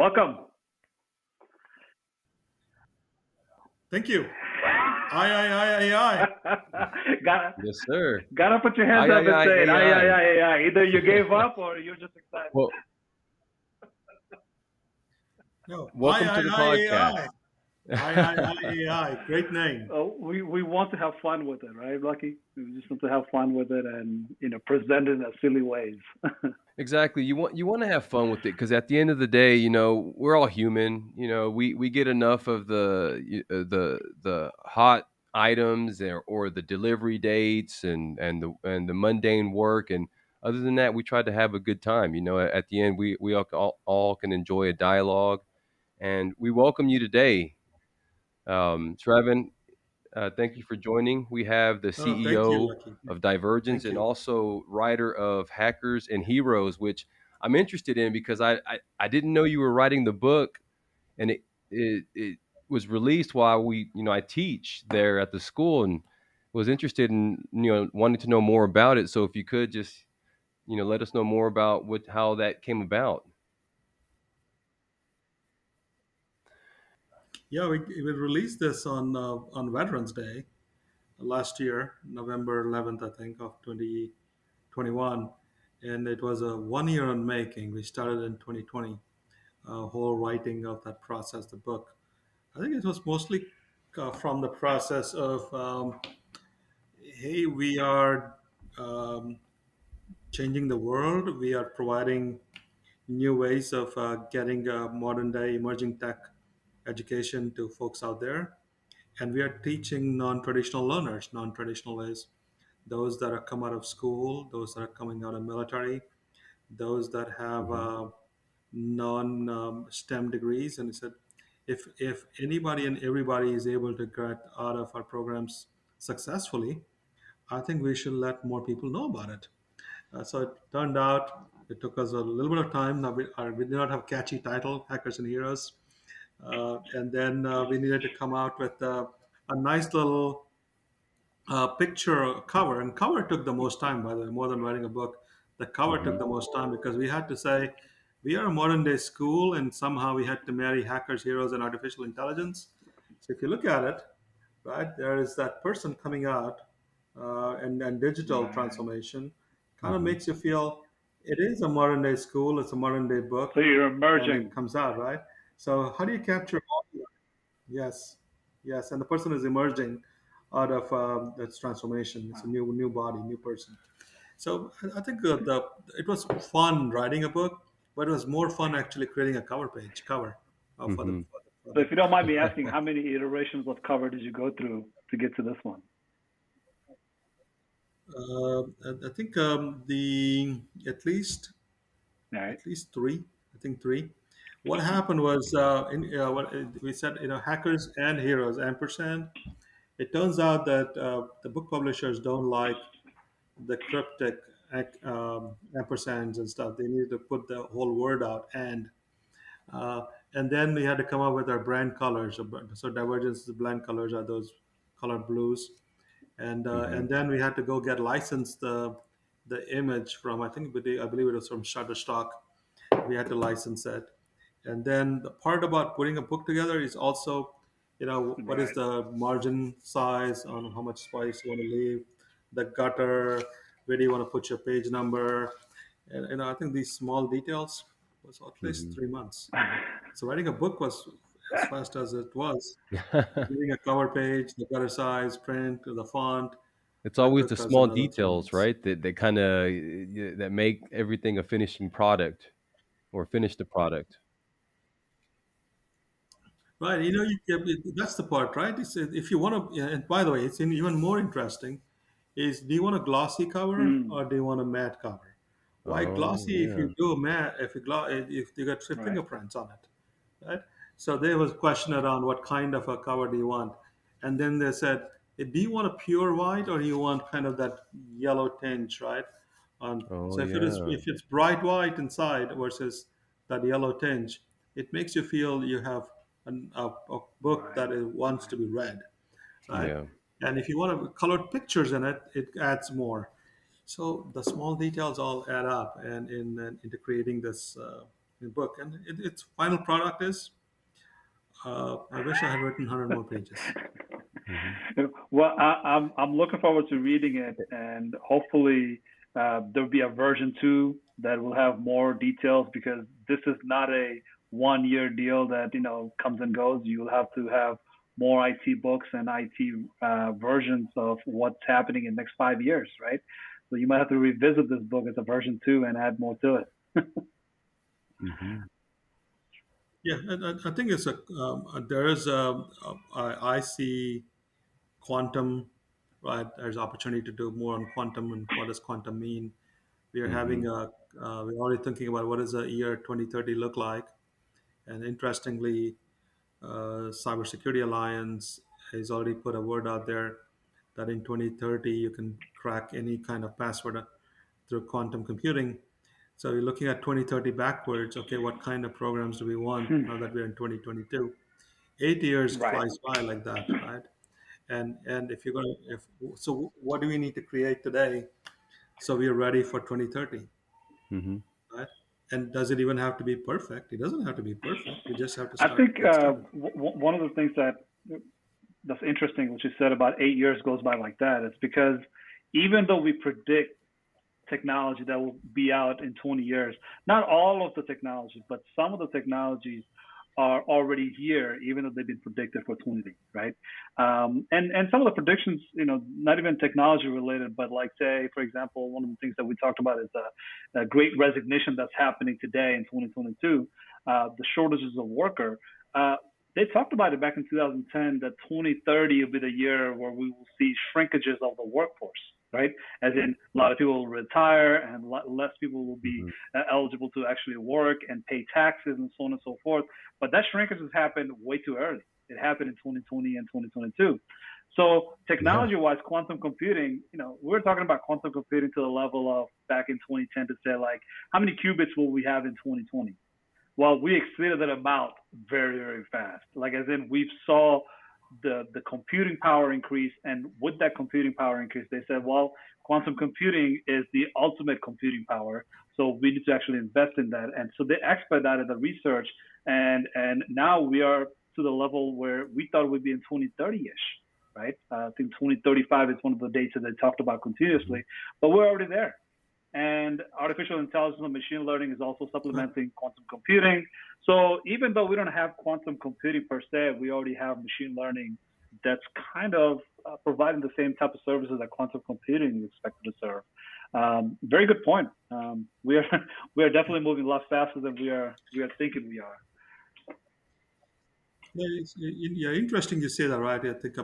Welcome. Thank you. I. got Yes, sir. gotta put your hands Ay, up ay, and ay, say it. ay, Aye, aye, ay. aye, aye, aye. Either you gave up or you're just excited. Well, No, welcome to the I. podcast. I. Great name. We want to have fun with it, right, Lucky? We just want to have fun with it and present it in silly ways. Exactly. You want to have fun with it because at the end of the day, we're all human. We get enough of the hot items or the delivery dates and the mundane work, and other than that, we try to have a good time. At the end, we all can enjoy a dialogue, and we welcome you today, Sravan. Thank you for joining. We have the Oh, thank you, CEO Lucky. of Divergence Thank and you. also writer of Hackers and Heroes, which I'm interested in because I didn't know you were writing the book, and it was released while I teach there at the school and was interested in wanting to know more about it. So if you could just let us know more about how that came about. Yeah, we released this on Veterans Day last year, November 11th, I think, of 2021, and it was a 1 year in making. We started in 2020, whole writing of that process, the book. I think it was mostly from the process of, hey, we are um, changing the world. We are providing new ways of getting modern day emerging tech education to folks out there. And we are teaching non traditional learners, non traditional ways. Those that are come out of school, those that are coming out of military, those that have Hmm. non STEM degrees. And he said, if anybody and everybody is able to get out of our programs successfully, I think we should let more people know about it. So it turned out it took us a little bit of time. Now we did not have catchy title, Hackers and Heroes, and then we needed to come out with a nice little picture cover. And cover took the most time, by the way, more than writing a book. The cover took Hmm. the most time because we had to say we are a modern day school, and somehow we had to marry hackers, heroes, and artificial intelligence. So if you look at it, right, there is that person coming out, and digital Right. transformation kind of Hmm. makes you feel it is a modern day school, it's a modern day So book, you're and it emerging. comes out, right? So how do you capture all of that? Yes, yes, and the person is emerging out of that transformation. It's a Wow. new body, new person. So I think it was fun writing a book, but it was more fun actually creating a cover for the Hmm. for the, for So the if you don't mind me asking, how many iterations of cover did you go through to get to this one? I think the All right. at least three. I think three. What happened was what we said, hackers and heroes ampersand. It turns out that the book publishers don't like the cryptic ampersands and stuff. They needed to put the whole word out uh, and then we had to come up with our brand colors. So Divergence brand colors are those color blues, Hmm. and then we had to go get licensed the image from, I believe it was from Shutterstock. We had to license it, and then the part about putting a book together is also, what is Right. the margin size on how much space you want to leave, the gutter, where do you want to put your page number, and I think these small details was at least Hmm. 3 months. So writing a book was as fast as it was. Doing a cover page, the gutter size, print, the font, It's that always the took us small another three details, months. right? That kind of that make everything a finishing product or finish the product. Right, that's the part, right? If you want to, and by the way, even more interesting. Is do you want a glossy cover Mm, or do you want a matte cover? Why Oh glossy? If yeah. you do a matte, if you got right. fingerprints on it, right? So there was a question around what kind of a cover do you want, and then they said, do you want a pure white or you want kind of that yellow tinge, right? Oh So yeah. if it's bright white inside versus that yellow tinge, it makes you feel you have a book Right. that wants Right. to be read, right? Yeah. And if you want to colored pictures in it, it adds more. So the small details all add up, and into creating this in book, and its final product is. I wish I had written 100 more pages. Hmm. Well, I'm looking forward to reading it, and hopefully there'll be a version two that will have more details, because this is not a 1 year deal that comes and goes. You'll have to have more IT books and IT versions of what's happening in the next 5 years, right? So you might have to revisit this book as a version two and add more to it. Hmm. Yeah, I think it's there is I see quantum, right? There's opportunity to do more on quantum and what does quantum mean. We are Hmm. having we're already thinking about what does the year 2030 look like, and interestingly, Cybersecurity Alliance has already put a word out there that in 2030 you can crack any kind of password through quantum computing. So you're looking at 2030 backwards. Okay, what kind of programs do we want now that we're in 2022? 8 years Right. flies by like that, right? And if you're going to, if so, what do we need to create today so we are ready for 2030, Hmm. right? And does it even have to be perfect? It doesn't have to be perfect. We just have to I start think get started. one of the things that's interesting, what you said about 8 years goes by like that, is because even though we predict technology that will be out in 20 years, not all of the technologies, but some of the technologies are already here, even though they've been predicted for 20, right? And some of the predictions, not even technology related, but like say, for example, one of the things that we talked about is a great resignation that's happening today in 2022, the shortages of worker. Uh, they talked about it back in 2010 that 2030 will be the year where we will see shrinkages of the workforce, right? As in, a lot of people will retire and less people will be Hmm. eligible to actually work and pay taxes and so on and so forth. But that shrinkage has happened way too early. It happened in 2020 and 2022. So Yeah. technology-wise, quantum computing, we're talking about quantum computing to the level of back in 2010 to say like, how many qubits will we have in 2020? Well, we exceeded that amount very, very fast. Like as in we saw the computing power increase, and with that computing power increase, they said, well, quantum computing is the ultimate computing power, so we need to actually invest in that. And so they expedited the research, and now we are to the level where we thought we'd be in 2030-ish, right? I think 2035 is one of the dates that they talked about Hmm. continuously, but we're already there. And artificial intelligence and machine learning is also Uh, supplementing quantum computing. So even though we don't have quantum computing per se, we already have machine learning that's kind of providing the same type of services that quantum computing is expected to serve. Very good point. We are we are definitely moving a lot faster than we are thinking we are. Yeah, yeah, interesting you say that, right? I think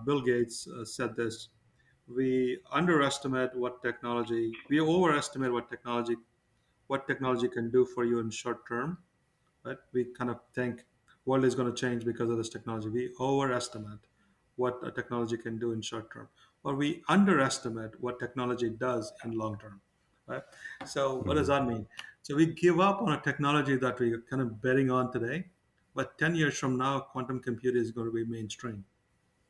Bill Gates said this. We underestimate what technology, we overestimate what technology can do for you in short term, right? We kind of think world is going to change because of this technology. We overestimate what a technology can do in short term, or we underestimate what technology does in long term, right? So what does Hmm. that mean? So we give up on a technology that we're kind of betting on today, but 10 years from now, quantum computing is going to be mainstream,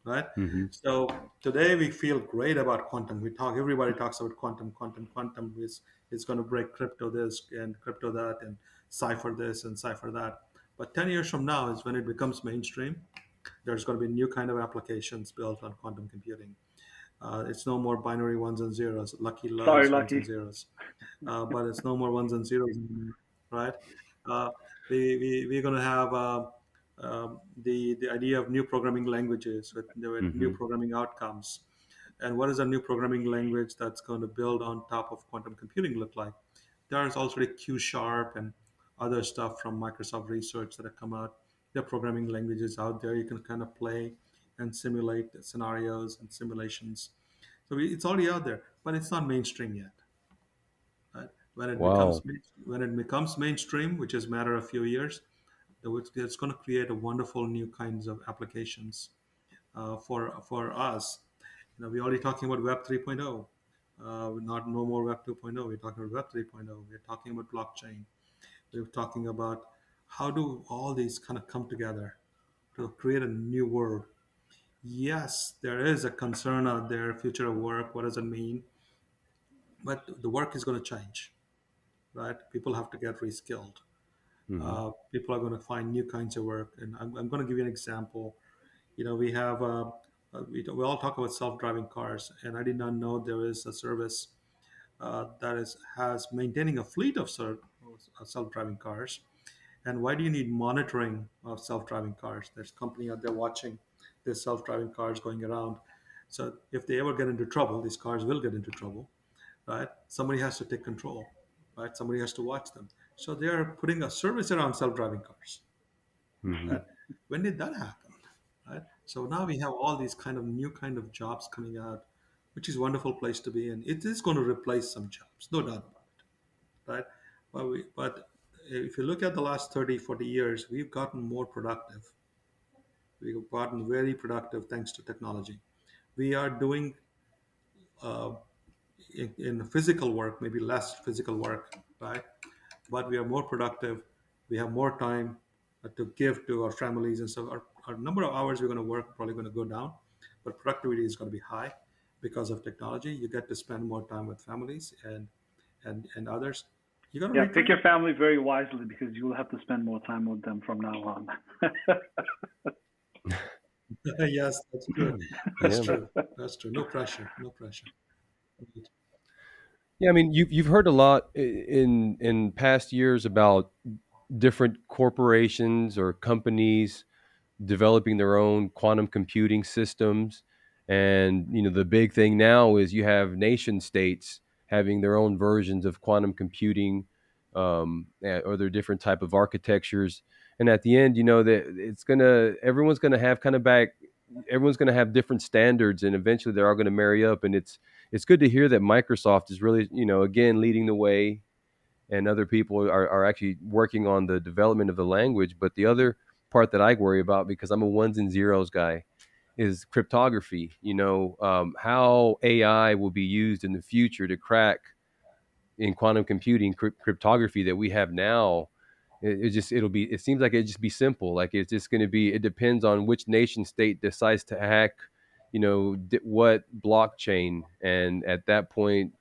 right? Hmm. So today we feel great about quantum. Everybody talks about quantum, quantum, quantum is going to break crypto this and crypto that and cipher this and cipher that. But 10 years from now is when it becomes mainstream. There's going to be new kind of applications built on quantum computing. It's no more binary ones and zeros. Lucky Sorry, loves ones and Lucky. zeros, but it's no more ones and zeros anymore, right? Uh, we're going to have the idea of new programming languages with new Hmm. programming outcomes. And what is a new programming language that's going to build on top of quantum computing look like? There's also Q Sharp and other stuff from Microsoft Research that have come out. There are programming languages out there you can kind of play and simulate scenarios and simulations. So it's already out there, but it's not mainstream yet. Right? Wow. When it becomes mainstream, which is a matter of a few years, it's going to create a wonderful new kinds of applications for us. We're already talking about Web 3.0. Not no more Web 2.0. We're talking about Web 3.0. We're talking about blockchain. We're talking about how do all these kind of come together to create a new world. Yes, there is a concern out there, future of work. What does it mean? But the work is going to change, right? People have to get reskilled. Hmm. People are going to find new kinds of work. And I'm going to give you an example. We have we all talk about self-driving cars, and I did not know there is a service that is has maintaining a fleet of self-driving cars. And why do you need monitoring of self-driving cars? There's a company out there watching these self-driving cars going around. So if they ever get into trouble, these cars will get into trouble, right? Somebody has to take control, right? Somebody has to watch them. So they are putting a service around self-driving cars. Hmm. Right? When did that happen? Right? So now we have all these kind of new kind of jobs coming out, which is a wonderful place to be in. It is going to replace some jobs, no doubt about it, right? But if you look at the last 30, 40 years, we've gotten more productive. We've gotten very productive thanks to technology. We are doing uh, in physical work, maybe less physical work, right? But we are more productive. We have more time to give to our families, and so our number of hours we're going to work probably going to go down, but productivity is going to be high because of technology. You get to spend more time with families and others. You're going to Yeah, pick retrain. your family very wisely because you will have to spend more time with them from now on. Yes, that's true. That's Yeah. true. That's true. No pressure. No pressure. Yeah, I mean, you've heard a lot in past years about different corporations or companies developing their own quantum computing systems. And, the big thing now is you have nation states having their own versions of quantum computing, or their different type of architectures. And at the end, that everyone's going to have kind of everyone's going to have different standards, and eventually they're all going to marry up. And it's good to hear that Microsoft is really, again, leading the way, and other people are actually working on the development of the language. But the other part that I worry about, because I'm a ones and zeros guy, is cryptography. How AI will be used in the future to crack in quantum computing cryptography that we have now. It seems like it just be simple. Like it's just going to be, it depends on which nation state decides to hack, what blockchain. And at that point,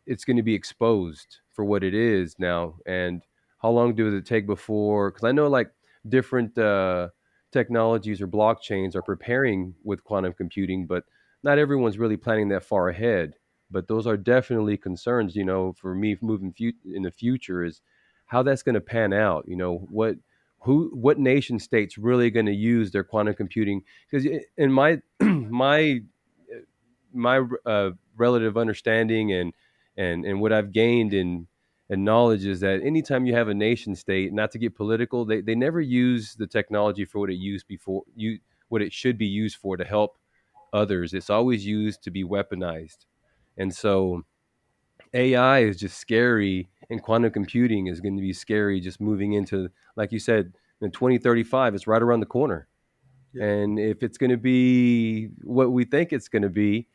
it's going to be exposed for what it is now. And how long does it take before? Because I know like different technologies or blockchains are preparing with quantum computing, but not everyone's really planning that far ahead. But those are definitely concerns, for me moving in the future, is how that's going to pan out. What nation states really going to use their quantum computing? Because in my relative understanding and what I've gained in knowledge is that anytime you have a nation state, not to get political, they never use the technology for what it should be used for, to help others. It's always used to be weaponized. And so AI is just scary, and quantum computing is going to be scary, just moving into, like you said, in 2035, it's right around the corner. Yeah. And if it's going to be what we think it's going to be,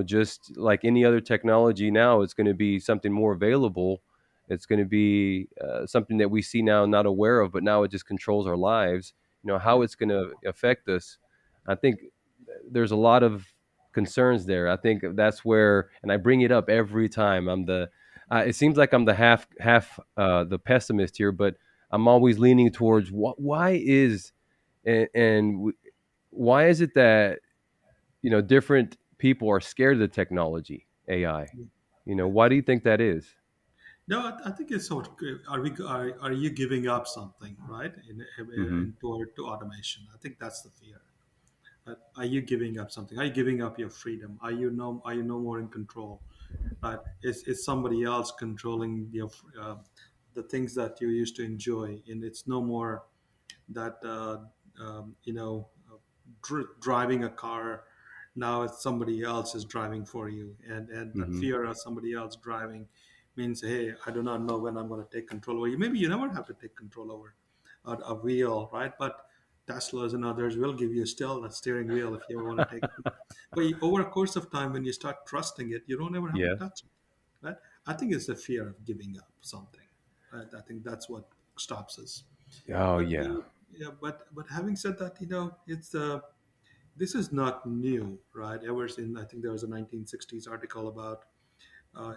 just like any other technology now, it's going to be something more available. It's going to be something that we see now, not aware of, but now it just controls our lives. How Yeah. it's going to affect us. I think there's a lot of concerns there. I think that's where, and I bring it up every time. It seems like I'm the half the pessimist here, but I'm always leaning towards why is and why is it that different people are scared of the technology AI? Yeah. Why do you think that is? No, I think it's sort of, are you giving up something, right? Hmm. To automation. I think that's the fear. Are you giving up something? Are you giving up your freedom? Are you no more in control? Right? Is somebody else controlling the things that you used to enjoy, and it's no more that driving a car. Now it's somebody else is driving for you, and that Hmm. fear of somebody else driving means, hey, I do not know when I'm going to take control over you. Maybe you never have to take control over a wheel, right? But Teslas and others will give you still a steering wheel if you ever want to take it. But over a course of time, when you start trusting it, you don't ever have to Yeah. touch it, right? I think it's the fear of giving up something. Right? I think that's what stops us. Oh But yeah. yeah, but having said that, it's this is not new, right? Ever since, I think there was a 1960s article about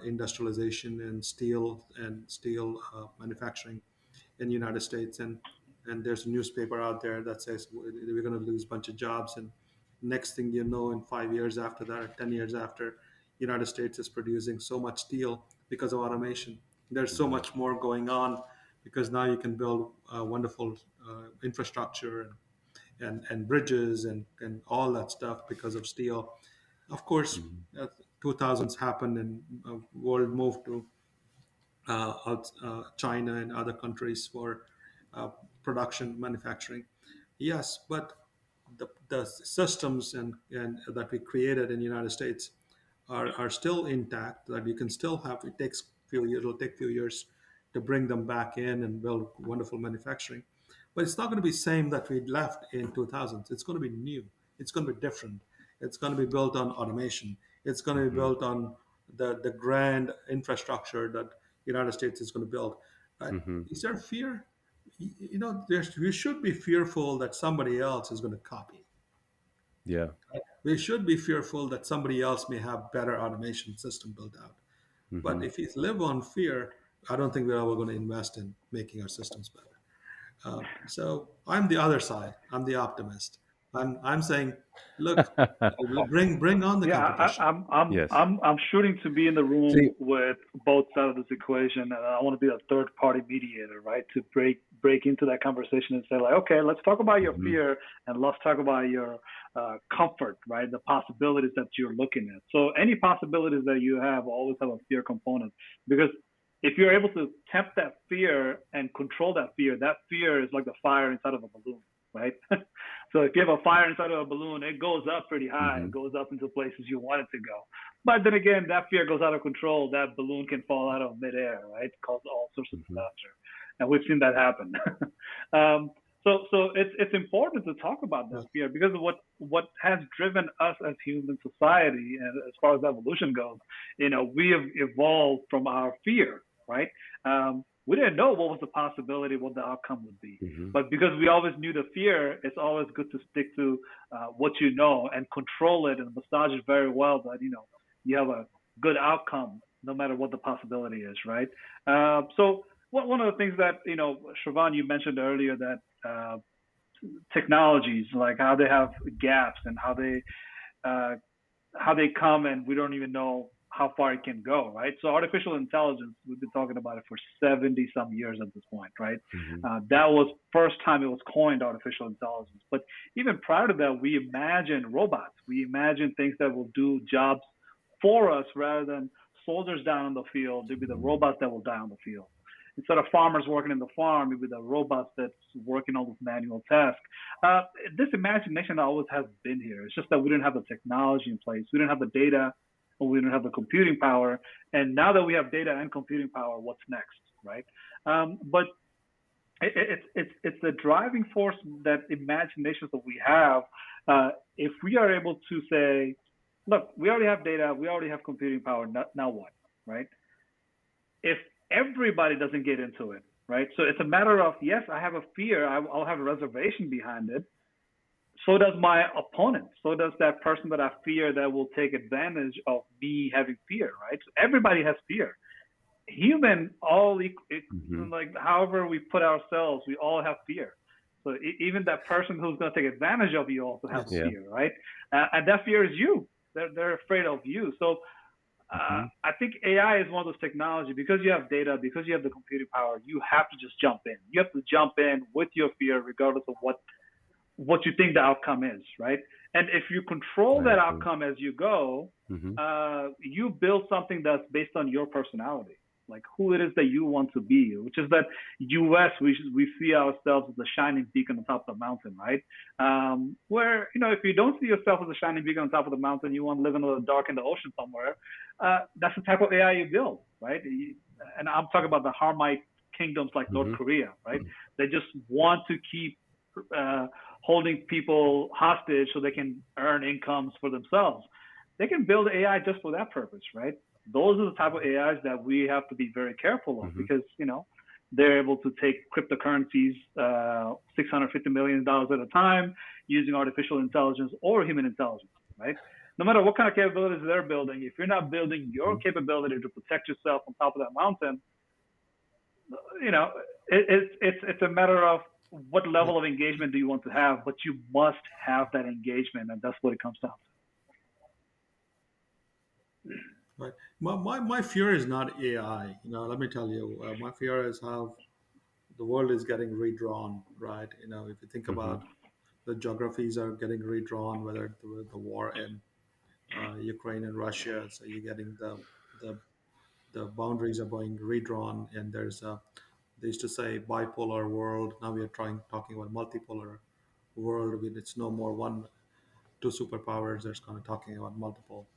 industrialization and steel manufacturing. in the United States, and there's a newspaper out there that says we're going to lose a bunch of jobs, and next thing you know, in 5 years after that, or 10 years after, United States is producing so much steel because of automation. There's so much more going on because now you can build wonderful infrastructure and bridges and all that stuff because of steel. Of course, Mhm. 2000s happened and world moved to China and other countries for uh, production manufacturing. Yes, but the systems and that we created in the United States are still intact. That you can still have. It takes few years. It'll take few years to bring them back in and build wonderful manufacturing. But it's not going to be same that we left in 2000s. It's going to be new. It's going to be different. It's going to be built on automation. It's going to be Mhm. built on the grand infrastructure that United States is going to build. Right? Mhm. Is there fear? We should be fearful that somebody else is going to copy. Yeah. We should be fearful that somebody else may have better automation system built out. But Mhm. if we live on fear, I don't think we're ever going to invest in making our systems better. So I'm the other side. I'm the optimist. I'm saying, look, bring on the Yeah, competition. Yes. I'm shooting to be in the room See. with both sides of this equation, and I want to be a third party mediator, right? To break into that conversation and say like, okay, let's talk about your Mhm. fear and let's talk about your comfort, right? The possibilities that you're looking at. So any possibilities that you have always have a fear component, because if you're able to tempt that fear and control that fear is like the fire inside of a balloon, right? So if you have a fire inside of a balloon, it goes up pretty high. It Mhm. goes up into places you want it to go. But then again, that fear goes out of control. That balloon can fall out of midair, right? Cause all sorts of Mhm. disaster, and we've seen that happen. um, so it's important to talk about that fear because of what has driven us as human society, and as far as evolution goes, we have evolved from our fear, right? We didn't know what was the possibility, what the outcome would be. Mhm. But because we always knew the fear, it's always good to stick to what you know and control it and massage it very well that, you have a good outcome no matter what the possibility is, right? So one of the things that, Sravan, you mentioned earlier that technologies, like how they have gaps and uh, how they come and we don't even know how far it can go, right? So artificial intelligence, we've been talking about it for 70 some years at this point, right? Mhm. That was first time it was coined, artificial intelligence. But even prior to that, we imagined robots. We imagined things that will do jobs for us rather than soldiers down on the field. There'll be the robots that will die on the field. Instead of farmers working in the farm, it'll be the robots that's working all those manual tasks. Uh, this imagination always has been here. It's just that we didn't have the technology in place. We didn't have the data, or we didn't have the computing power. And now that we have data and computing power, what's next, right? But it's the driving force, that imagination that we have. If we are able to say, look, we already have data, we already have computing power. Now what, right? If everybody doesn't get into it, right? So it's a matter of, yes, I have a fear, I'll have a reservation behind it. So does my opponent. So does that person that I fear that will take advantage of me having fear, right? So everybody has fear. Human, Mhm. like however we put ourselves, we all have fear. So even that person who's going to take advantage of you also has a Yes. Yeah. fear, right? And that fear is you. They're afraid of you. So Mhm. I think AI is one of those technology, because you have data, because you have the computing power. You have to just jump in. You have to jump in with your fear, regardless of what you think the outcome is, right? And if you control I that agree. outcome as you go, Mhm. you build something that's based on your personality, like who it is that you want to be, which is that US, we see ourselves as a shining beacon on top of the mountain, right? Where, if you don't see yourself as a shining beacon on top of the mountain, you want to live in the dark in the ocean somewhere, that's the type of AI you build, right? And I'm talking about the Harmite kingdoms like North Mhm. Korea, right? They just want to keep uh, holding people hostage so they can earn incomes for themselves. They can build AI just for that purpose, right? Those are the type of AIs that we have to be very careful of, Mhm. because they're able to take cryptocurrencies, $650 million at a time, using artificial intelligence or human intelligence, right? No matter what kind of capabilities they're building, if you're not building your Mhm. capability to protect yourself on top of that mountain, you know, it's a matter of what Yeah, level of engagement do you want to have, but you must have that engagement, and that's what it comes down right. My fear is not AI. Let me tell you, my fear is how the world is getting redrawn, right? If you think Hmm. about the geographies are getting redrawn, whether the war in Ukraine and Russia, so you're getting the the boundaries are being redrawn, and they used to say bipolar world. Now we are talking about multipolar world. It's no more two superpowers. There's kind of talking about multiple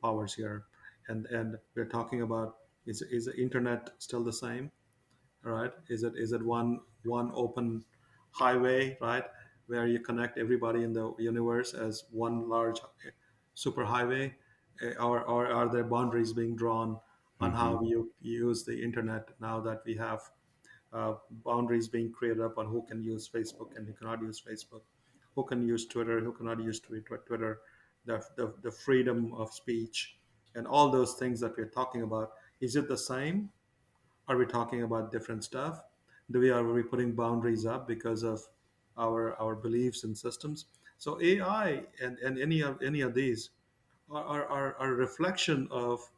powers here, and we're talking about, is the internet still the same? Right? Is it one open highway, right, where you connect everybody in the universe as one large super highway? Or are there boundaries being drawn on Hmm. how you use the internet now that we have boundaries being created up on who can use Facebook and who cannot use Facebook, who can use Twitter, who cannot use Twitter, the freedom of speech, and all those things that we're talking about? Is it the same? Are we talking about different stuff? Are we putting boundaries up because of our beliefs and systems? So AI and any of these are a reflection of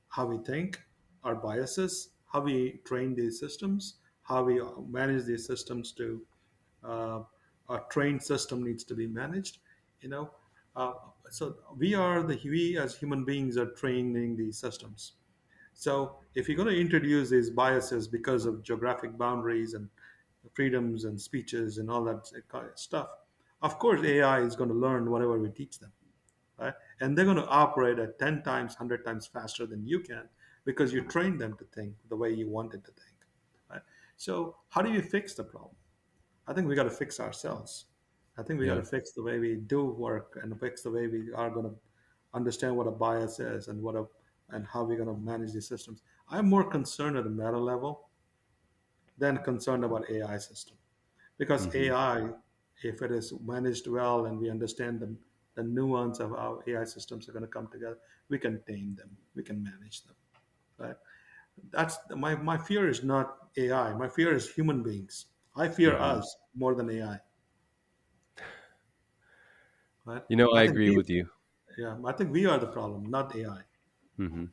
how we think, our biases, how we train these systems, how we manage these systems to uh, a trained system needs to be managed. You know, uh, so we as human beings are training these systems. So if you're going to introduce these biases because of geographic boundaries and freedoms and speeches and all that kind of stuff, of course AI is going to learn whatever we teach them, right? And they're going to operate at 10 times, 100 times faster than you can because you trained them to think the way you want it to think, right? So how do you fix the problem? I think we got to fix ourselves. I think we got Yeah. to fix the way we do work and fix the way we are going to understand what a bias is and how we're going to manage these systems. I'm more concerned at the meta level than concerned about AI system, because Hmm. AI, if it is managed well and we understand the nuance of how AI systems are going to come together, we can tame them, we can manage them, right? That's my fear is not AI. My fear is human beings. I fear Hmm. us more than AI, right? I I think agree we, with you. yeah, I think we are the problem, not AI. Hmm.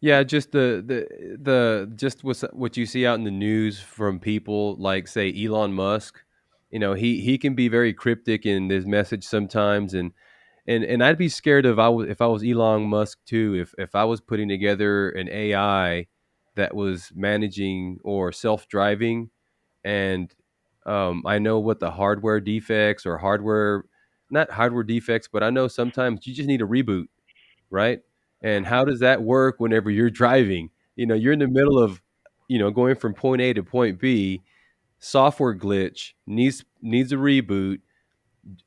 Yeah, just the just what you see out in the news from people like, say, Elon Musk. He can be very cryptic in his message sometimes, and I'd be scared if I was Elon Musk too, if I was putting together an AI that was managing or self-driving, and I know what the hardware defects or hardware not hardware defects, but I know sometimes you just need a reboot, right? And how does that work whenever you're driving? You're in the middle of, going from point A to point B, software glitch, needs a reboot.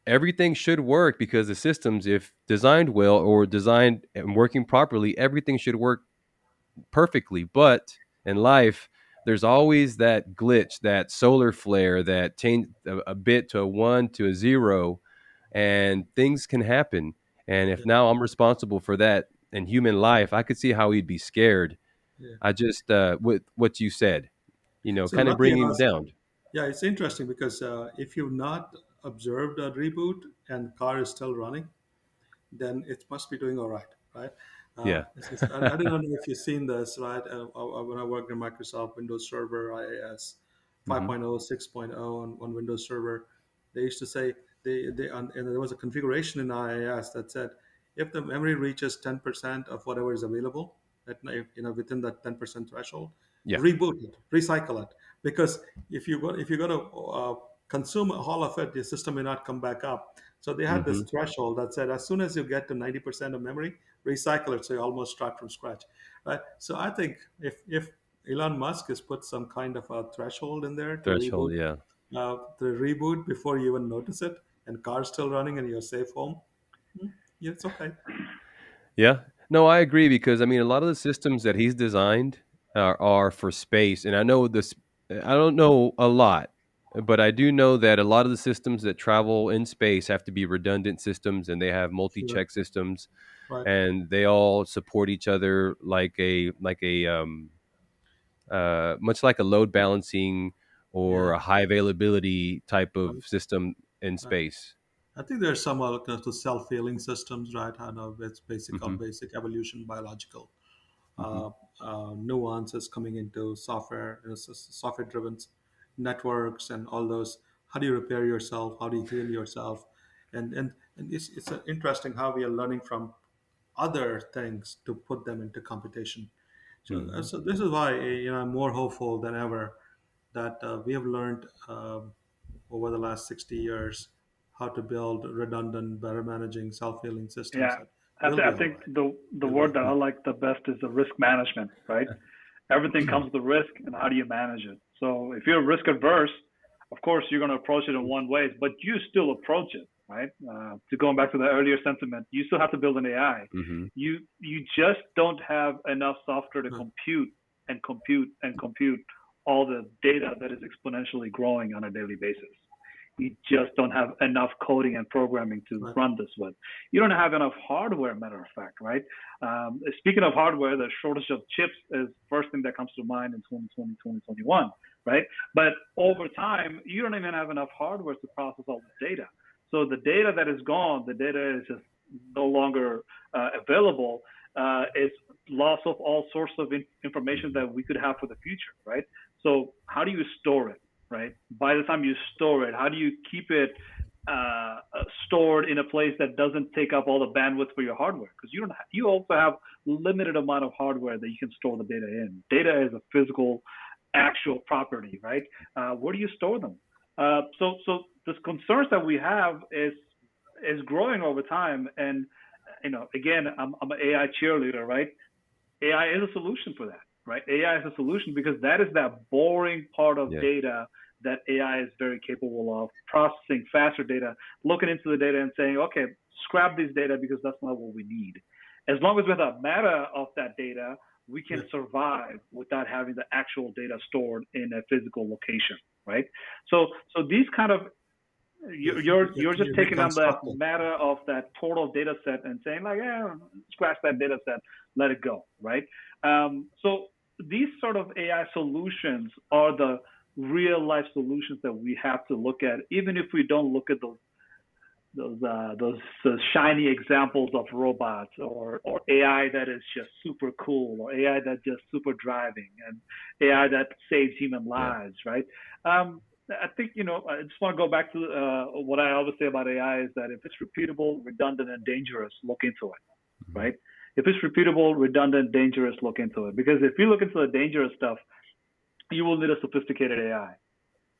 Everything should work because the systems, if designed well or designed and working properly, everything should work perfectly. But in life, there's always that glitch, that solar flare, that change a bit to a one to a zero, and things can happen. And if Yeah, now I'm responsible for that in human life, I could see how he'd be scared. yeah. I just with what you said, So kind of let me bring him ask. down. Yeah, it's interesting because if you've not observed a reboot and car is still running, then it must be doing all right, right? Yeah. I don't know if you've seen this, right? When I worked in Microsoft Windows Server, IIS Hmm. 5.0, 6.0 on Windows Server, they used to say and there was a configuration in IIS that said if the memory reaches 10% of whatever is available, within that 10% threshold, Yeah. reboot it, recycle it, because if you're going to consume all of it, your system may not come back up. So they had this Hmm. threshold that said as soon as you get to 90% of memory, recycle it, so you almost start from scratch, right? So I think if Elon Musk has put some kind of a threshold in there Threshold. Yeah. to reboot before you even notice it, and car's still running and you're safe home, yeah, it's okay. Yeah. No, I agree because I mean a lot of the systems that he's designed are for space, and I know this. I don't know a lot, but I do know that a lot of the systems that travel in space have to be redundant systems, and they have Sure. multi-check systems. Right. and they all support each other like a much like a load balancing or Yeah. a high availability type of Right. system in Right. space. I think there's some to self-healing systems, right? I know it's Hmm. basic evolution, biological Hmm. uh, nuances coming into software, software-driven networks, and all those. How do you repair yourself? How do you heal yourself? And it's interesting how we are learning from other things to put them into computation. Hmm. So this is why I'm more hopeful than ever that we have learned over the last 60 years how to build redundant, better managing, self-healing systems Yeah, that will be I all think right. the Will be word that all I like the best is the risk management, right? Everything right. comes with a risk, and how do you manage it? So if you're risk adverse, of course you're going to approach it in one way, but you still approach it, right? To going back to the earlier sentiment, you still have to build an AI. Hmm. You just don't have enough software to Right. compute and compute and compute all the data that is exponentially growing on a daily basis. You just don't have enough coding and programming to Right. run this with. You don't have enough hardware, matter of fact, right? Speaking of hardware, the shortage of chips is first thing that comes to mind in 2020, 2021, right? But over time, you don't even have enough hardware to process all the data. So the data that is gone, the data is just no longer available. It's loss of all sorts of information that we could have for the future, right? So how do you store it, right? By the time you store it, how do you keep it stored in a place that doesn't take up all the bandwidth for your hardware? Because you also have limited amount of hardware that you can store the data in. Data is a physical, actual property, right? Where do you store them? So the concerns that we have is growing over time, and again, I'm an AI cheerleader, right? AI is a solution for that, right? AI is a solution because that is that boring part of Yeah. data that AI is very capable of processing faster data, looking into the data and saying, okay, scrap this data because that's not what we need. As long as we have the meta of that data, we Yeah. can survive without having the actual data stored in a physical location, right? So these kind of you're just You taking on that reconstruct it. matter of that total data set and saying like, yeah, scratch that data set, let it go, right? So these sort of AI solutions are the real life solutions that we have to look at, even if we don't look at those shiny examples of robots or AI that is just super cool or AI that just super driving and AI that saves human Yeah. lives, right? I think I just want to go back to what I always say about AI is that if it's repeatable, redundant, and dangerous, look into it, Hmm. right? If it's repeatable, redundant, dangerous, look into it. Because if you look into the dangerous stuff, you will need a sophisticated AI.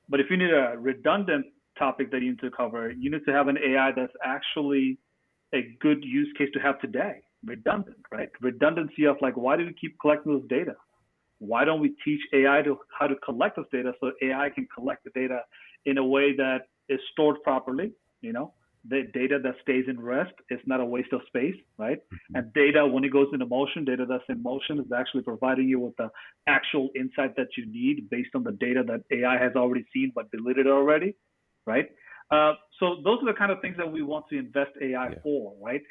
But if you need a redundant topic that you need to cover, you need to have an AI that's actually a good use case to have today. Redundant, right? Redundancy of like, why do we keep collecting this data? Why don't we teach AI how to collect this data so AI can collect the data in a way that is stored properly? The data that stays in rest is not a waste of space, right? Hmm. And data, when it goes into motion, data that's in motion is actually providing you with the actual insight that you need based on the data that AI has already seen but deleted already, right? So those are the kind of things that we want to invest AI Yeah. for, right?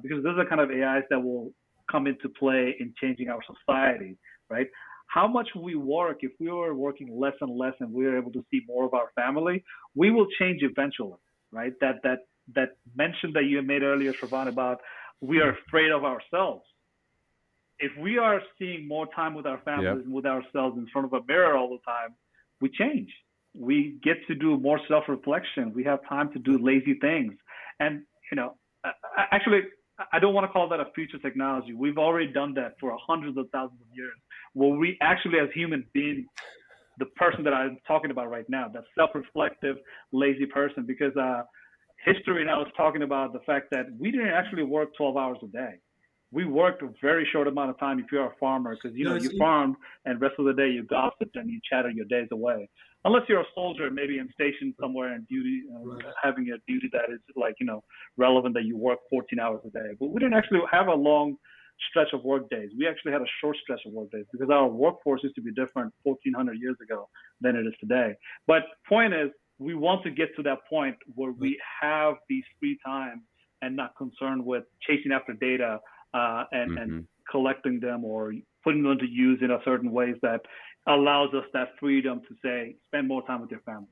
Because those are the kind of AIs that will come into play in changing our society, right? How much we work, if we were working less and less and we were able to see more of our family, we will change eventually, right? That mention that you made earlier, Sravan, about we are afraid of ourselves. If we are seeing more time with our Yeah. families and with ourselves in front of a mirror all the time, we change. We get to do more self-reflection. We have time to do lazy things. And, actually, I don't want to call that a future technology. We've already done that for hundreds of thousands of years. Where we actually, as human beings, the person that I'm talking about right now, that self-reflective, lazy person, because history now is talking about the fact that we didn't actually work 12 hours a day. We worked a very short amount of time if you're a farmer, because No, you farmed and the rest of the day you gossiped and you chatted your days away. Unless you're a soldier, maybe in stationed somewhere in duty, right. having a duty that is like relevant that you work 14 hours a day. But we didn't actually have a long stretch of work days. We actually had a short stretch of work days because our workforce used to be different 1,400 years ago than it is today. But point is, we want to get to that point where Right. we have these free time and not concerned with chasing after data and Mhm. collecting them or putting them to use in a certain ways that allows us that freedom to say, spend more time with your family,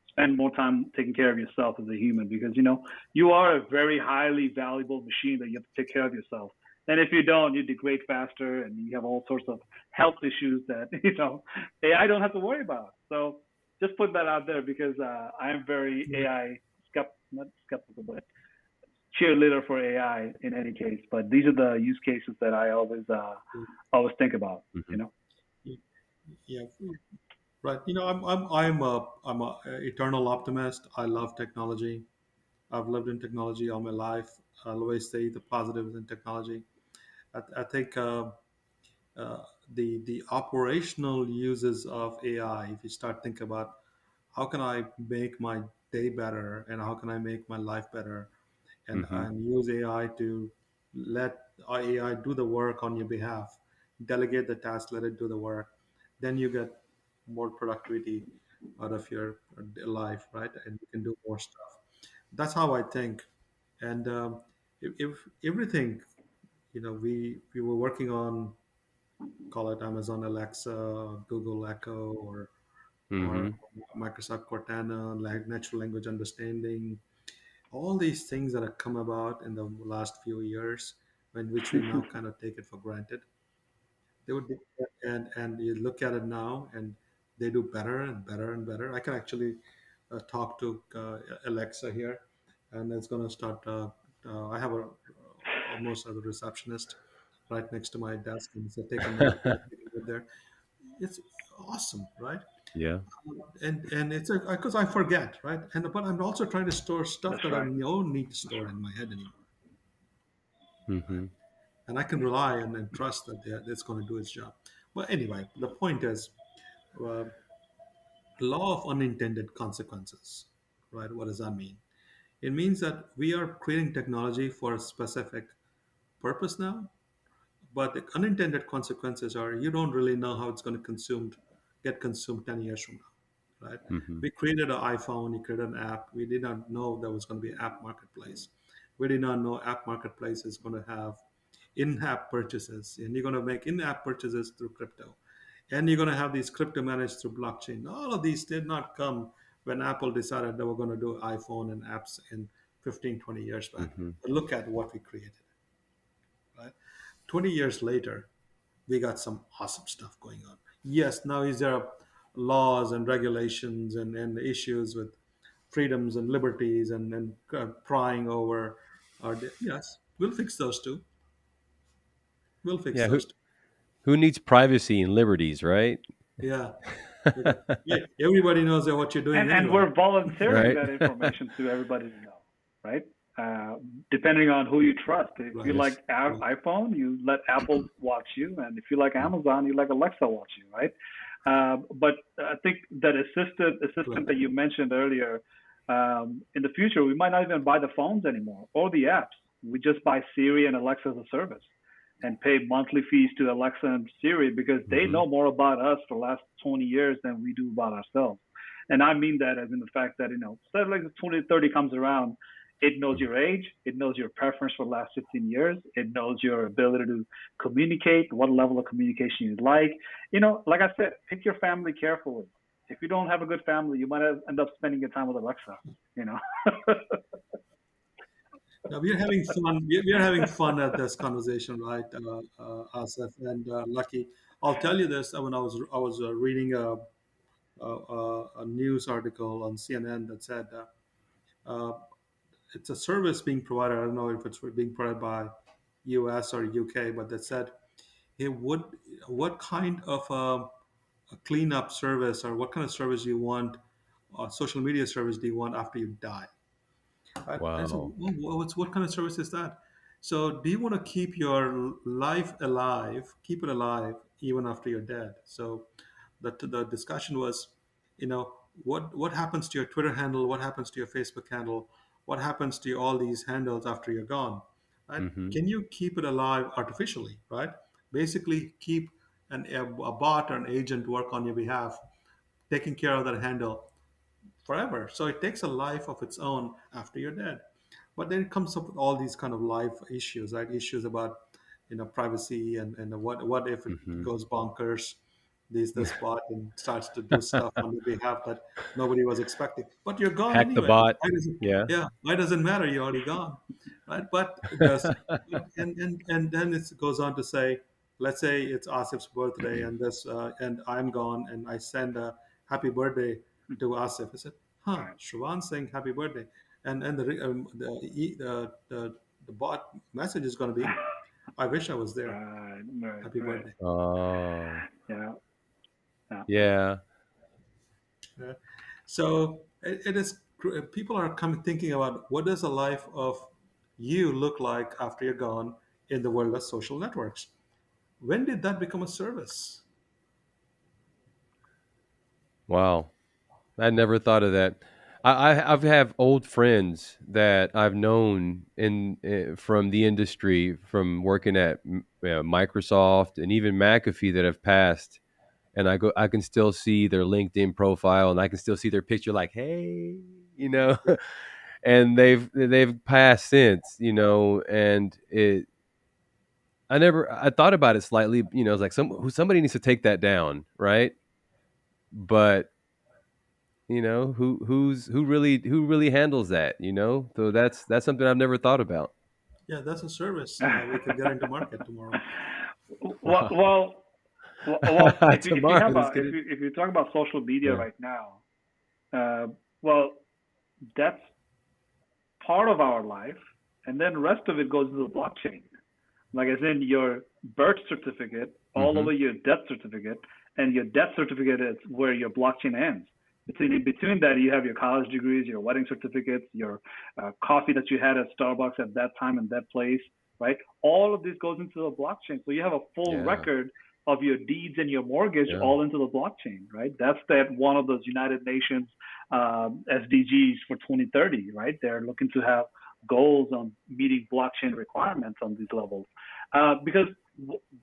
spend more time taking care of yourself as a human, because you are a very highly valuable machine that you have to take care of yourself. And if you don't, you degrade faster, and you have all sorts of health issues that AI don't have to worry about. So just put that out there, because I am very AI not skeptical, but cheerleader for AI in any case. But these are the use cases that I always think about. You Mhm. know. Yeah, yeah, right. I'm a eternal optimist. I love technology. I've lived in technology all my life. I always say the positives in technology. I think uh, the operational uses of AI. If you start thinking about how can I make my day better and how can I make my life better, Mhm. and use AI to let AI do the work on your behalf, delegate the task, let it do the work, then you get more productivity out of your life, right? And you can do more stuff. That's how I think. And if everything, we were working on, call it Amazon Alexa, Google Echo, or Mhm. Microsoft Cortana, like natural language understanding, all these things that have come about in the last few years, in which we now kind of take it for granted. They would be, and you look at it now, and they do better and better and better. I can actually talk to Alexa here, and it's going to start. I have almost as a receptionist right next to my desk, and so take a note, take a note there. It's awesome, right? Yeah. And it's because I forget, right? And but I'm also trying to store stuff That's that I right. don't need to That's store right. in my head anymore, Mhm. and I can rely and trust that it's going to do its job. But anyway, the point is, uh, law of unintended consequences, right? What does that mean? It means that we are creating technology for a specific purpose now, but the unintended consequences are you don't really know how it's going to get consumed 10 years from now, right? Mhm. We created an iPhone, you created an app. We did not know there was going to be an app marketplace. We did not know app marketplace is going to have in-app purchases, and you're going to make in-app purchases through crypto, and you're going to have these crypto managed through blockchain. All of these did not come when Apple decided they were going to do iPhone and apps in 15, 20 years back. Mhm. But look at what we created, right? 20 years later, we got some awesome stuff going on. Yes, now is there laws and regulations and issues with freedoms and liberties and prying over yes, we'll fix those too. We'll fix Yeah, who those too. who needs privacy and liberties, right? Yeah. Yeah, everybody knows that what you're doing And anyway. we're volunteering Right? that information to everybody to know, right? Depending on who you trust. If you Right. like Yes. Right. iPhone, you let Apple watch you, and if you like Amazon, you let Alexa watch you, right? But I think that assistant Correct. that you mentioned earlier, in the future, we might not even buy the phones anymore or the apps. We just buy Siri and Alexa as a service and pay monthly fees to Alexa and Siri, because they Mhm. know more about us for the last 20 years than we do about ourselves. And I mean that as in the fact that, instead like the 2030 comes around, it knows Mhm. your age, it knows your preference for the last 15 years, it knows your ability to communicate, what level of communication you'd like. Like I said, pick your family carefully. If you don't have a good family, you might end up spending your time with Alexa, you know. Now we are having fun. We are having fun at this conversation, right, Asif and Lucky? I'll tell you this. When I was reading a news article on CNN that said it's a service being provided. I don't know if it's being provided by U.S. or U.K., but that said, hey, what kind of a cleanup service or what kind of service do you want, social media service do you want after you die? Right? And so, Wow. what kind of service is that? So, do you want to keep your life alive, keep it alive even after you're dead? So, the discussion was, what happens to your Twitter handle? What happens to your Facebook handle? What happens to all these handles after you're gone? Right? Mhm. Can you keep it alive artificially? Right? Basically, keep a bot or an agent work on your behalf, taking care of that handle forever. So it takes a life of its own after you're dead. But then it comes up with all these kind of life issues, right? Issues about privacy and what if it Hmm. goes bonkers, this bot and starts to do stuff on your behalf that nobody was expecting. But you're gone Hack the anyway. bot. Why does it? Yeah. Yeah, why does it matter? You're already gone, right? But this, and then it goes on to say, let's say it's Asif's birthday and this and I'm gone and I send a happy birthday to Asif. I said, huh, Right. Shravan saying happy birthday, and the bot message is going to be, I wish I was there. Right. Right. Happy Right. birthday. Oh, Yeah. Yeah. yeah. Right? So it is. People are coming thinking about what does a life of you look like after you're gone in the world of social networks. When did that become a service? Wow. I never thought of that. I've have old friends that I've known from the industry, from working at Microsoft and even McAfee that have passed, and I can still see their LinkedIn profile, and I can still see their picture, like, hey, and they've passed since, and I thought about it slightly, it's like somebody needs to take that down, right? But who really handles that, so that's something I've never thought about. Yeah, that's a service. We could get into market tomorrow. well, Wow. well, well, if you Tomorrow, have let's a get it. if you talk about social media Yeah. right now, well, that's part of our life, and then the rest of it goes into the blockchain. Like as in your birth certificate, all the Hmm. way your death certificate, and your death certificate is where your blockchain ends. Between that, you have your college degrees, your wedding certificates, your coffee that you had at Starbucks at that time and that place, right? All of this goes into the blockchain. So you have a full Yeah. record of your deeds and your mortgage Yeah. all into the blockchain, right? That's that one of those United Nations SDGs for 2030, right? They're looking to have goals on meeting blockchain requirements on these levels. Because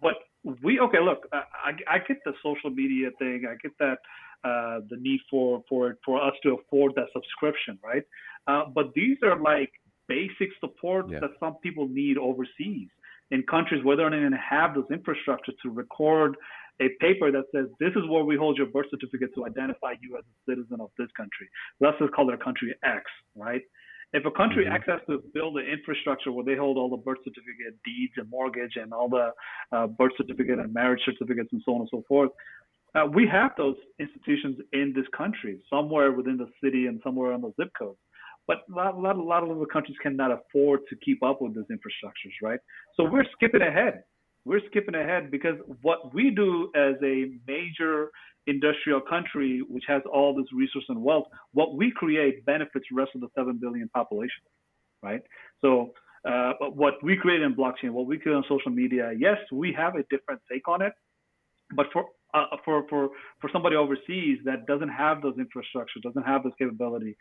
what we okay, look, I get the social media thing. I get that the need for us to afford that subscription, right? But these are like basic supports Yeah. that some people need overseas in countries where they don't even have those infrastructure to record a paper that says this is where we hold your birth certificate to identify you as a citizen of this country. Let's just call it a country X, right? If a country Hmm. X has to build an infrastructure where they hold all the birth certificate, deeds, and mortgage, and all the birth certificate and marriage certificates, and so on and so forth, we have those institutions in this country, somewhere within the city and somewhere on the zip codes. But a lot of other countries cannot afford to keep up with those infrastructures, right? So we're skipping ahead. We're skipping ahead because what we do as a major industrial country, which has all this resource and wealth, what we create benefits the rest of the 7 billion population, right? So what we create in blockchain, what we create on social media, yes, we have a different take on it, but for somebody overseas that doesn't have those infrastructure, doesn't have this capability,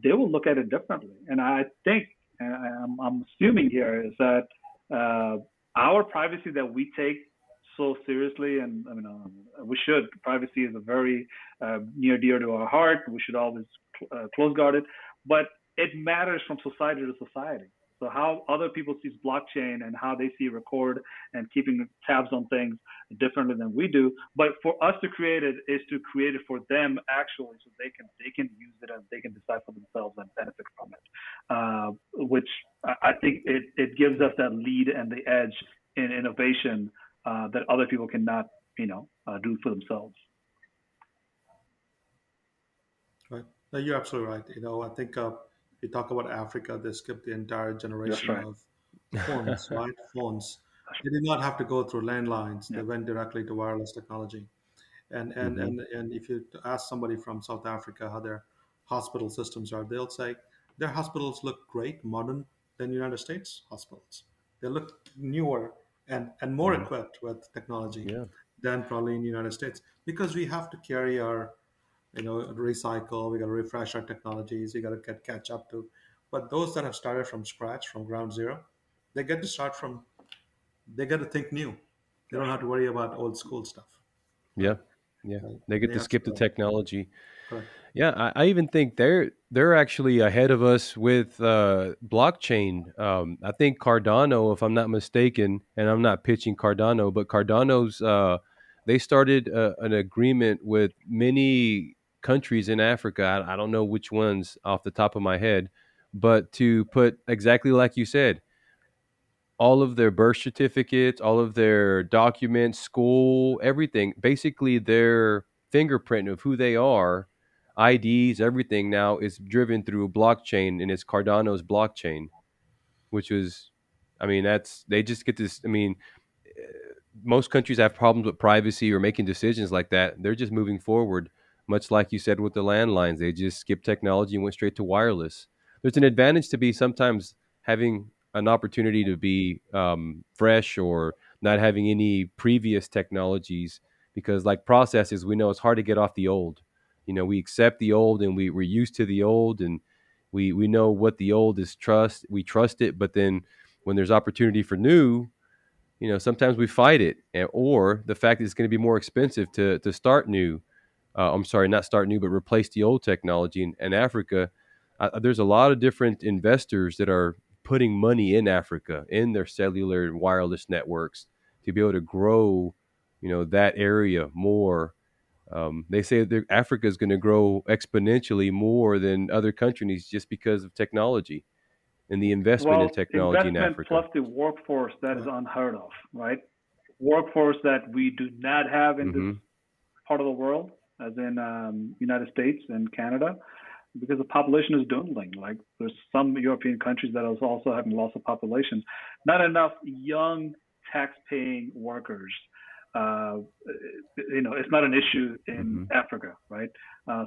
they will look at it differently. And I think, and I'm assuming here is that uh, our privacy that we take so seriously, and I mean, we should. Privacy is a very near dear to our heart. We should always close guard it, but it matters from society to society. So how other people see blockchain and how they see record and keeping tabs on things differently than we do. But for us to create it is to create it for them actually, so they can use it and they can decide for themselves and benefit from it. Which I think it gives us that lead and the edge in innovation that other people cannot, do for themselves. Right? No, you're absolutely right. I think if you talk about Africa, they skipped the entire That's generation right. of phones, right? Phones. They did not have to go through landlines. They Yeah. went directly to wireless technology. And and Hmm. and and if you ask somebody from South Africa how their hospital systems are, they'll say their hospitals look great, modern than United States hospitals. They look newer and more Hmm. equipped with technology Yeah. than probably in the United States because we have to carry our recycle. We got to refresh our technologies. We got to catch up to. But those that have started from scratch, from ground zero, they get to start from. They get to think new. They That's don't have to right. worry about old school stuff, Yeah. right? Yeah. Right. They get They to skip the absolutely right. technology. Correct. Yeah, I even think they're actually ahead of us with blockchain. I think Cardano, if I'm not mistaken, and I'm not pitching Cardano, but Cardano's they started an agreement with many countries in Africa. I don't know which ones off the top of my head, but to put exactly like you said, all of their birth certificates, all of their documents, school, everything, basically their fingerprint of who they are, IDs, everything now is driven through blockchain, and it's Cardano's blockchain, which was, I mean, that's, they just get this, I mean, most countries have problems with privacy or making decisions like that. They're just moving forward, much like you said with the landlines. They just skipped technology and went straight to wireless. There's an advantage to be sometimes having an opportunity to be fresh or not having any previous technologies because, like processes, we know it's hard to get off the old. You know, we accept the old and we're used to the old and we know what the old is trust. We trust it, but then when there's opportunity for new, you know, sometimes we fight it, or the fact that it's going to be more expensive to start new. I'm sorry, not start new, but replace the old technology. In Africa, there's a lot of different investors that are putting money in Africa in their cellular and wireless networks to be able to grow, you know, that area more. They say that Africa is going to grow exponentially more than other countries just because of technology and the investment in Well, technology in investment Africa. plus the workforce that is Right. unheard of, right? Workforce that we do not have in this Hmm. part of the world, as in United States and Canada, because the population is dwindling. Like there's some European countries that are also having loss of population. Not enough young tax-paying workers. Uh, it's not an issue in Hmm. Africa, right?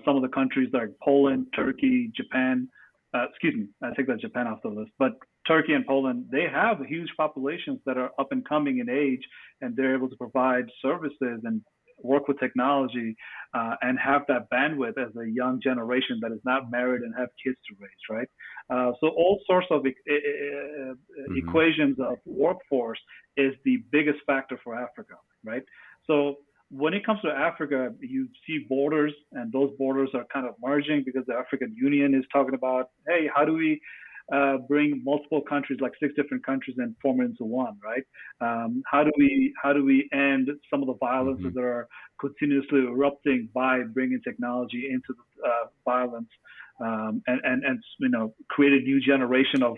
Some of the countries like Poland, Turkey, Japan. Excuse me, I take that Japan off the list. But Turkey and Poland, they have huge populations that are up and coming in age, and they're able to provide services and work with technology and have that bandwidth as a young generation that is not married and have kids to raise, right? So all sorts of Hmm. equations of workforce is the biggest factor for Africa, right? So when it comes to Africa, you see borders, and those borders are kind of merging because the African Union is talking about, hey, how do we bring multiple countries, like 6 different countries, and form it into one, right? How do we end some of the violences Hmm. that are continuously erupting by bringing technology into the violence, and create a new generation of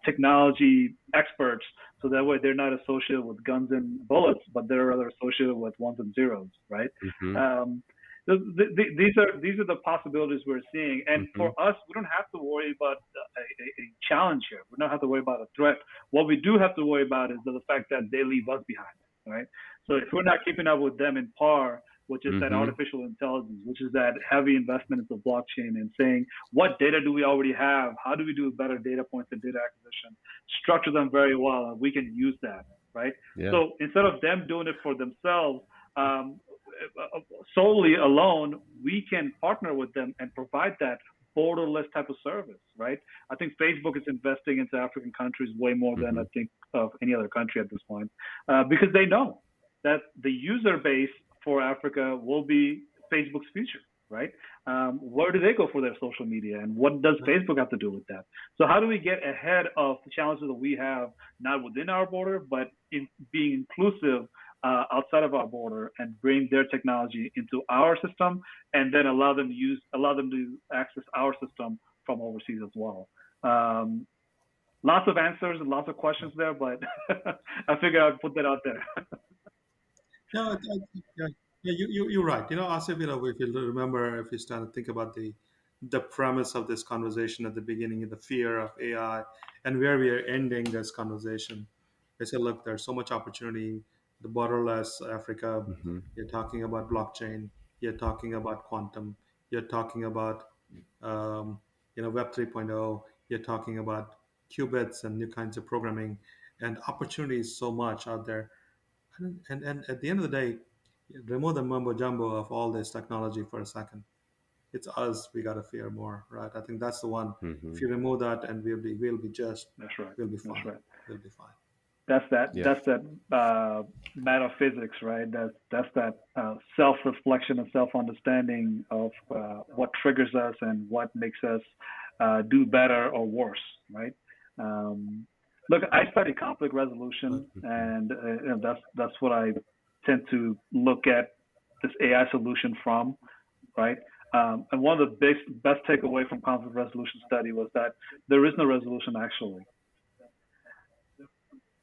technology experts, so that way they're not associated with guns and bullets, but they're rather associated with ones and zeros, right? Hmm. Um, these are the possibilities we're seeing, and for Hmm. us, we don't have to worry about a challenge here. We don't have to worry about a threat. What we do have to worry about is the fact that they leave us behind, right? So if we're not keeping up with them in par, which is that Hmm. artificial intelligence, which is that heavy investment into blockchain, and saying what data do we already have? How do we do better data points and data acquisition? Structure them very well, and we can use that, right? Yeah. So instead of them doing it for themselves, um, solely alone, we can partner with them and provide that borderless type of service, right? I think Facebook is investing into African countries way more than I Hmm. think of any other country at this point, because they know that the user base for Africa will be Facebook's future, right? Where do they go for their social media, and what does Right. Facebook have to do with that? So how do we get ahead of the challenges that we have, not within our border, but in being inclusive outside of our border, and bring their technology into our system, and then allow them to access our system from overseas as well. Um, Lots of answers and lots of questions there, but I figured I'd put that out there. No, yeah, yeah, you're right. Asif, if you remember, if you start to think about the premise of this conversation at the beginning, the fear of AI, and where we are ending this conversation, I said, look, there's so much opportunity. The borderless Africa. Hmm. You're talking about blockchain. You're talking about quantum. You're talking about um, Web 3.0. You're talking about qubits and new kinds of programming, and opportunity is so much out there. And at the end of the day, remove the mumbo jumbo of all this technology for a second. It's us we gotta fear more, right? I think that's the one. If Hmm. you remove that, and we'll be just, That's right. we'll be That's fine. right. We'll be fine. Yeah. that's that metaphysics, right? That's that self-reflection and self-understanding of what triggers us and what makes us do better or worse, right? Um, Look, I study conflict resolution, and that's what I tend to look at this AI solution from, right? And one of the best takeaway from conflict resolution study was that there is no resolution actually.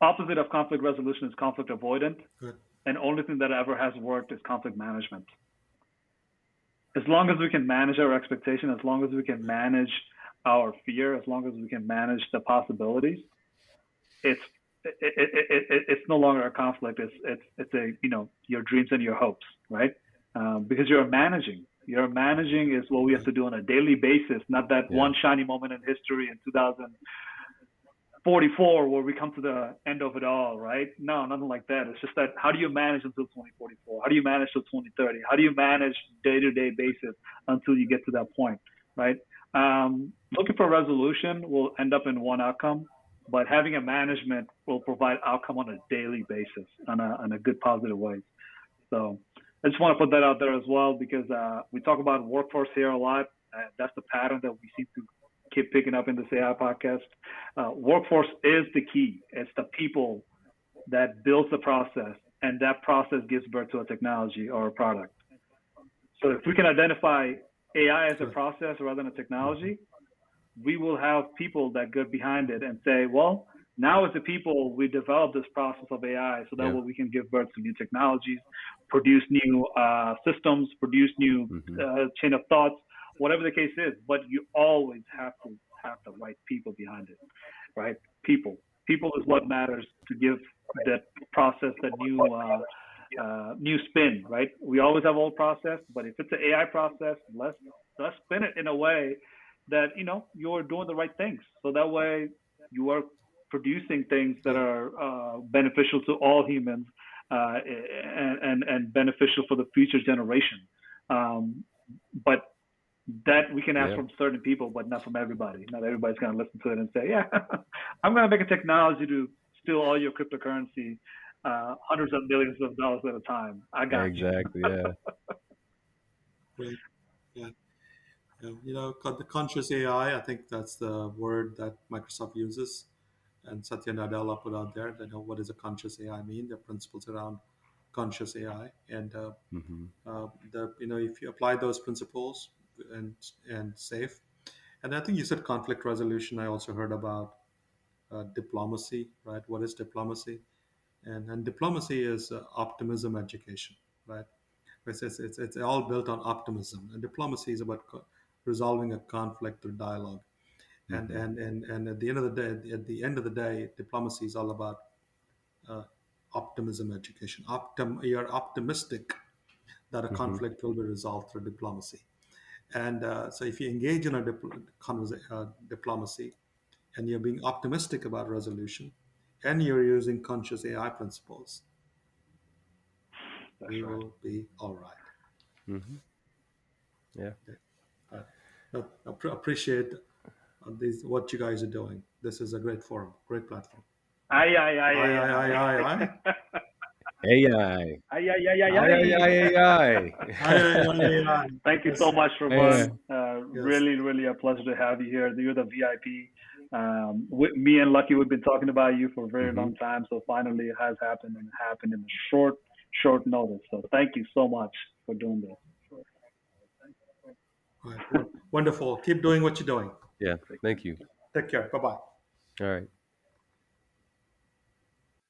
Opposite of conflict resolution is conflict avoidant, Good. and only thing that ever has worked is conflict management. As long as we can manage our expectation, as long as we can manage our fear, as long as we can manage the possibilities, it's it's no longer a conflict. It's a your dreams and your hopes, right? Because You're managing is what we have to do on a daily basis, not that Yeah. one shiny moment in history in 2044 where we come to the end of it all, right? No, nothing like that. It's just that how do you manage until 2044? How do you manage till 2030? How do you manage day to day basis until you get to that point, right? Looking for resolution will end up in one outcome, but having a management will provide outcome on a daily basis on a good positive way. So I just want to put that out there as well because we talk about workforce here a lot. That's the pattern that we seem to keep picking up in this AI podcast. Workforce is the key. It's the people that builds the process, and that process gives birth to a technology or a product. So if we can identify AI as a process rather than a technology, we will have people that get behind it and say, well, now as a people, we develop this process of AI so that Yeah. way we can give birth to new technologies, produce new systems, produce new chain of thoughts, whatever the case is. But you always have to have the right people behind it, right? People is what matters to give that process that new spin, right? We always have old process, but if it's an AI process, let's spin it in a way that you're doing the right things, so that way you are producing things that are beneficial to all humans and beneficial for the future generation. But that we can ask Yeah. from certain people, but not from everybody. Not everybody's going to listen to it and say, "Yeah, I'm going to make a technology to steal all your cryptocurrency, hundreds of millions of dollars at a time. I got you." Exactly. Yeah. Great. Yeah. Yeah. The conscious AI, I think that's the word that Microsoft uses. And Satya Nadella put out there that what does a conscious AI mean? The principles around conscious AI, and Hmm. if you apply those principles and safe, and I think you said conflict resolution. I also heard about diplomacy, right? What is diplomacy? And diplomacy is optimism education, right? It's all built on optimism, and diplomacy is about resolving a conflict through dialogue. And, Hmm. and at the end of the day, diplomacy is all about uh, optimism education. You're optimistic that a Hmm. conflict will be resolved through diplomacy. And so if you engage in a diplomacy and you're being optimistic about resolution and you're using conscious AI principles, That's we right. will be all right. Hmm. Yeah. Okay. Appreciate what you guys are doing. This is a great forum, great platform. Ay, ay, ay, I, ay, I, I, ay. I, I. AI. Ay, ay, ay, ay, Ay, ay, ay. ay, ay, I. Thank you so Yes, much, Yeah. Sravan. yes. Really, really a pleasure to have you here. You're the VIP. Me and Lucky, we've been talking about you for a very Hmm. long time. So finally, it has happened and happened in short notice. So thank you so much for doing this. All right. Wonderful. Keep doing what you're doing. Yeah. Take care. Thank you. Take care. Bye bye. All right.